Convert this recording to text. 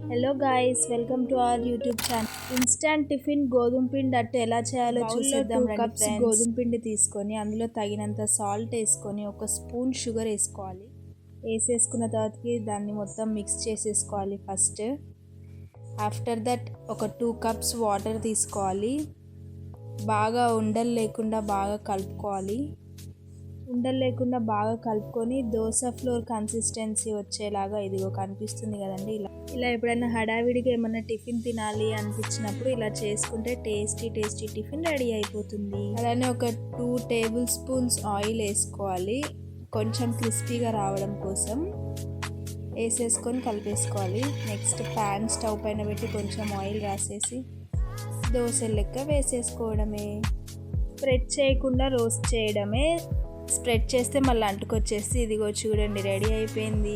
Hello guys, welcome to our YouTube channel. Instant tiffin గోధుమ పిండి అట్టు ఎలా చేయాలో చూసేద్దాం. 2 కప్స్ గోధుమ పిండి తీసుకొని అందులో తగినంత సాల్ట్ వేసుకొని ఒక స్పూన్ షుగర్ వేసుకోవాలి. వేసేసుకున్న తర్వాతకి దాన్ని మొత్తం మిక్స్ చేసేసుకోవాలి. ఫస్ట్ ఆఫ్టర్ దట్ ఒక 2 కప్స్ వాటర్ తీసుకోవాలి. బాగా ఉండలు లేకుండా బాగా కలుపుకోవాలి. ఉండలు లేకుండా బాగా కలుపుకొని దోశ ఫ్లోర్ కన్సిస్టెన్సీ వచ్చేలాగా ఇదిగో కనిపిస్తుంది కదండి. ఇలా ఎప్పుడైనా హడావిడిగా ఏమన్నా టిఫిన్ తినాలి అనిపించినప్పుడు ఇలా చేసుకుంటే టేస్టీ టిఫిన్ రెడీ అయిపోతుంది. అలానే ఒక 2 టేబుల్ స్పూన్స్ ఆయిల్ వేసుకోవాలి, కొంచెం క్రిస్పీగా రావడం కోసం. వేసేసుకొని కలిపేసుకోవాలి. నెక్స్ట్ ప్యాన్ స్టవ్ పైన పెట్టి కొంచెం ఆయిల్ రాసేసి దోశ లెక్క వేసేసుకోవడమే. స్ప్రెడ్ చేయకుండా రోస్ట్ చేయడమే. స్ప్రెడ్ చేస్తే మళ్ళీ అంటుకొచ్చేసి ఇదిగో చూడండి రెడీ అయిపోయింది.